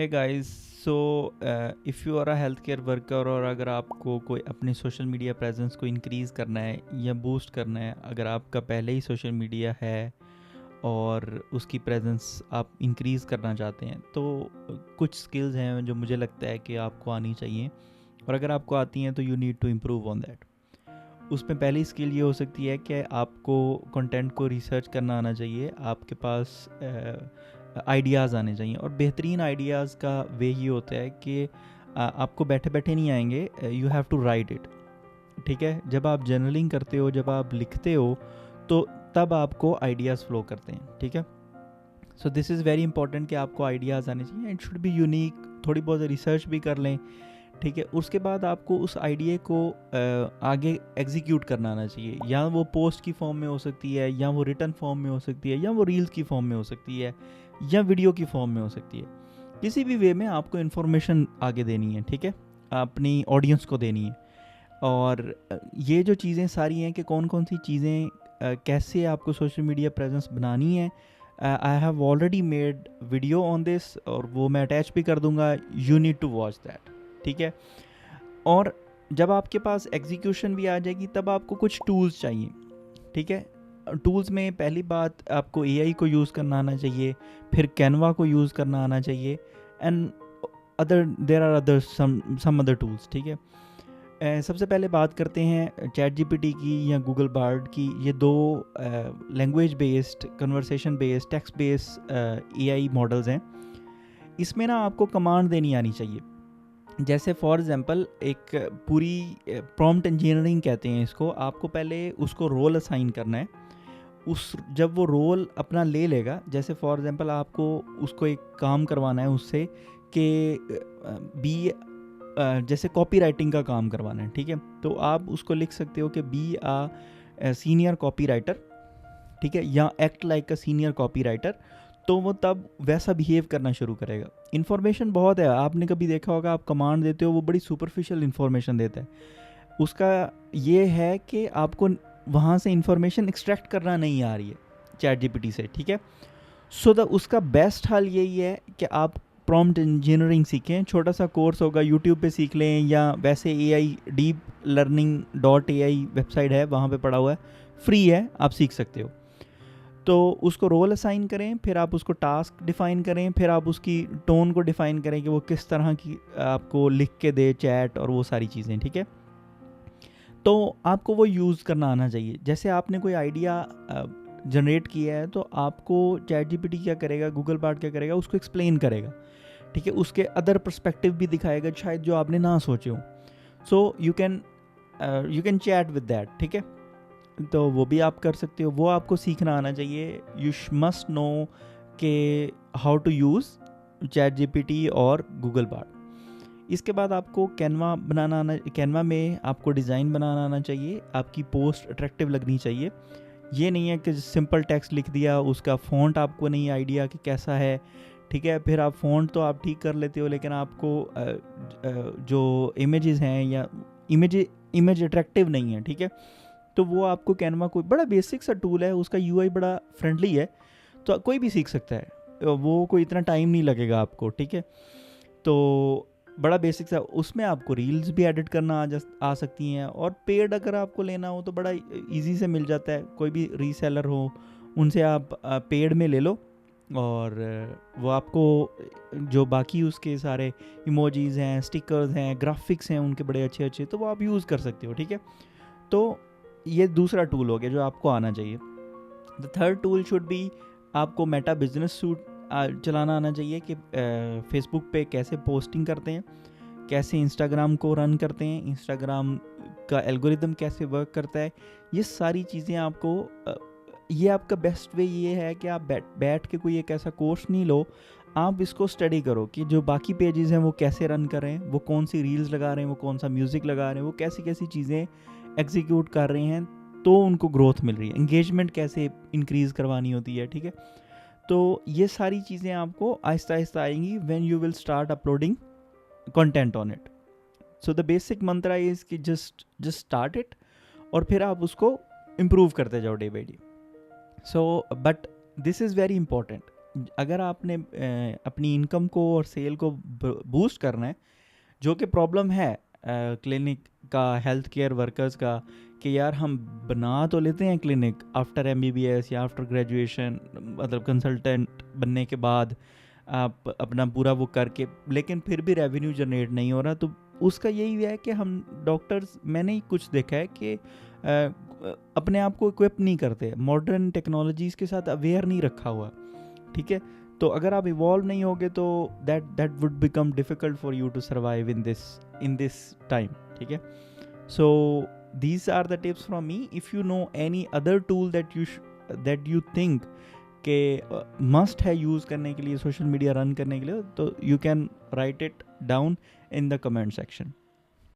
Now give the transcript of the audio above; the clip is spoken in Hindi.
Hey guys, so if you are a health care worker और अगर आपको कोई अपनी सोशल मीडिया प्रेजेंस को इंक्रीज़ करना है या बूस्ट करना है, अगर आपका पहले ही सोशल मीडिया है और उसकी प्रेजेंस आप इंक्रीज़ करना चाहते हैं, तो कुछ स्किल्स हैं जो मुझे लगता है कि आपको आनी चाहिए, और अगर आपको आती हैं तो you need to improve on that. उसमें पहली स्किल ये हो सकती है कि आपको कंटेंट को रिसर्च करना आना चाहिए, आपके पास आइडियाज़ आने चाहिए। और बेहतरीन आइडियाज़ का वे ये होता है कि आपको बैठे बैठे नहीं आएंगे, you have to write it. ठीक है, जब आप जर्नलिंग करते हो, जब आप लिखते हो, तो तब आपको आइडियाज़ फ्लो करते हैं। ठीक है, so this is very important कि आपको आइडियाज़ आने चाहिए, इट शुड बी यूनिक। थोड़ी बहुत रिसर्च भी कर लें। ठीक है, उसके बाद आपको उस आइडिया को आगे एग्जीक्यूट करना आना चाहिए। या वो पोस्ट की फॉर्म में हो सकती है, या वो रिटर्न फॉर्म में हो सकती है, या वो रील्स की फॉर्म में हो सकती है, या वीडियो की फॉर्म में हो सकती है। किसी भी वे में आपको इन्फॉर्मेशन आगे देनी है। ठीक है, अपनी ऑडियंस को देनी है। और ये जो चीज़ें सारी हैं कि कौन कौन सी चीज़ें कैसे आपको सोशल मीडिया प्रेजेंस बनानी है, I have already made video on this, और वो मैं अटैच भी कर दूंगा। You need to watch that. ठीक है, और जब आपके पास एग्जीक्यूशन भी आ जाएगी, तब आपको कुछ टूल्स चाहिए। ठीक है, टूल्स में पहली बात आपको एआई को यूज़ करना आना चाहिए, फिर कैनवा को यूज़ करना आना चाहिए, and other there are other some other tools. ठीक है, सबसे पहले बात करते हैं चैट जीपीटी की या गूगल बार्ड की। ये दो language based, conversation based, text based AI models हैं। इसमें ना आपको कमांड देनी आनी चाहिए। जैसे फॉर एग्जांपल एक पूरी प्रॉम्प्ट इंजीनियरिंग कहते हैं इसको। आपको पहले उसको रोल असाइन करना है। जब वो रोल अपना ले लेगा, जैसे फॉर एग्जांपल आपको उसको एक काम करवाना है उससे कि बी जैसे कॉपी राइटिंग का काम करवाना है। ठीक है, तो आप उसको लिख सकते हो कि बी आ सीनियर कॉपी राइटर। ठीक है, या act like a senior copy writer. तो वो तब वैसा बिहेव करना शुरू करेगा। इन्फॉर्मेशन बहुत है, आपने कभी देखा होगा, आप कमांड देते हो वो बड़ी सुपरफिशियल इन्फॉर्मेशन देता है। उसका ये है कि आपको वहाँ से इन्फॉर्मेशन एक्सट्रैक्ट करना नहीं आ रही है चैट जीपीटी से। ठीक है, सो उसका बेस्ट हल यही है कि आप प्रॉम्प्ट इंजीनियरिंग सीखें। छोटा सा कोर्स होगा, यूट्यूब पे सीख लें, या वैसे AI deep learning .ai website है, वहाँ पे पड़ा हुआ है, फ्री है, आप सीख सकते हो। तो उसको रोल असाइन करें, फिर आप उसको टास्क डिफ़ाइन करें, फिर आप उसकी टोन को डिफ़ाइन करें कि वो किस तरह की आपको लिख के दे चैट और वो सारी चीज़ें। ठीक है, तो आपको वो यूज़ करना आना चाहिए। जैसे आपने कोई आइडिया जनरेट किया है, तो आपको चैट जीपीटी क्या करेगा, गूगल बार्ड क्या करेगा, उसको एक्सप्लेन करेगा। ठीक है, उसके अदर पर्सपेक्टिव भी दिखाएगा शायद जो आपने ना सोचे हो। So you can chat with that. ठीक है, तो वो भी आप कर सकते हो। वो आपको सीखना आना चाहिए। यू मस्ट नो के how to use chat GPT और गूगल बार्ड। इसके बाद आपको कैनवा बनाना आना, कैनवा में आपको डिज़ाइन बनाना आना चाहिए। आपकी पोस्ट अट्रैक्टिव लगनी चाहिए। ये नहीं है कि सिंपल टेक्स्ट लिख दिया, उसका फ़ॉन्ट आपको नहीं आइडिया कि कैसा है। ठीक है, फिर आप फ़ॉन्ट तो आप ठीक कर लेते हो, लेकिन आपको जो इमेजेस हैं या इमेज अट्रैक्टिव नहीं है। ठीक है, तो वो आपको कैनवा, कोई बड़ा बेसिक सा टूल है, उसका यूआई बड़ा फ्रेंडली है, तो कोई भी सीख सकता है, वो कोई इतना टाइम नहीं लगेगा आपको। ठीक है, तो बड़ा बेसिक सा, उसमें आपको रील्स भी एडिट करना आ सकती हैं। और पेड अगर आपको लेना हो तो बड़ा इजी से मिल जाता है। कोई भी रीसेलर हो, उनसे आप पेड में ले लो, और वो आपको जो बाकी उसके सारे इमोजीज हैं, स्टिकर्स हैं, ग्राफिक्स हैं उनके बड़े अच्छे अच्छे, तो वो आप यूज़ कर सकते हो। ठीक है, तो ये दूसरा टूल हो गया जो आपको आना चाहिए। The third tool should be, आपको मेटा बिजनेस सूट चलाना आना चाहिए कि फेसबुक पे कैसे पोस्टिंग करते हैं, कैसे इंस्टाग्राम को रन करते हैं, इंस्टाग्राम का एल्गोरिदम कैसे वर्क करता है। ये सारी चीज़ें आपको ये आपका बेस्ट वे ये है कि आप बैठ के कोई एक ऐसा कोर्स नहीं लो, आप इसको स्टडी करो कि जो बाकी पेजेस हैं वो कैसे रन कर रहे हैं, वो कौन सी रील्स लगा रहे हैं, वो कौन सा म्यूज़िक लगा रहे हैं, वो कैसी कैसी चीज़ें एग्जीक्यूट कर रहे हैं, तो उनको ग्रोथ मिल रही है, इंगेजमेंट कैसे इंक्रीज़ करवानी होती है। ठीक है, तो ये सारी चीज़ें आपको आहिस्ता आहिस्ता आएंगी when you will start uploading content on it. So the basic Mantra is कि जस्ट स्टार्ट इट, और फिर आप उसको इम्प्रूव करते जाओ day by day. So but this is very important अगर आपने अपनी इनकम को और सेल को बूस्ट करना है, जो कि प्रॉब्लम है क्लिनिक का, हेल्थ केयर वर्कर्स का, कि यार हम बना तो लेते हैं क्लिनिक आफ्टर MBBS या आफ्टर ग्रेजुएशन, मतलब कंसल्टेंट बनने के बाद आप अपना पूरा वो करके, लेकिन फिर भी रेवेन्यू जनरेट नहीं हो रहा। तो उसका यही है कि हम डॉक्टर्स, मैंने ही कुछ देखा है कि अपने आप को इक्विप नहीं करते, मॉडर्न टेक्नोलॉजीज़ के साथ अवेयर नहीं रखा हुआ, ठीक है। तो अगर आप इवॉल्व नहीं होगे तो that would become difficult for you to survive in this time, ठीक है। सो these are the tips from me. If you know any other tool that you think के मस्ट है यूज़ करने के लिए, सोशल मीडिया रन करने के लिए, तो you can write it down in the comment section.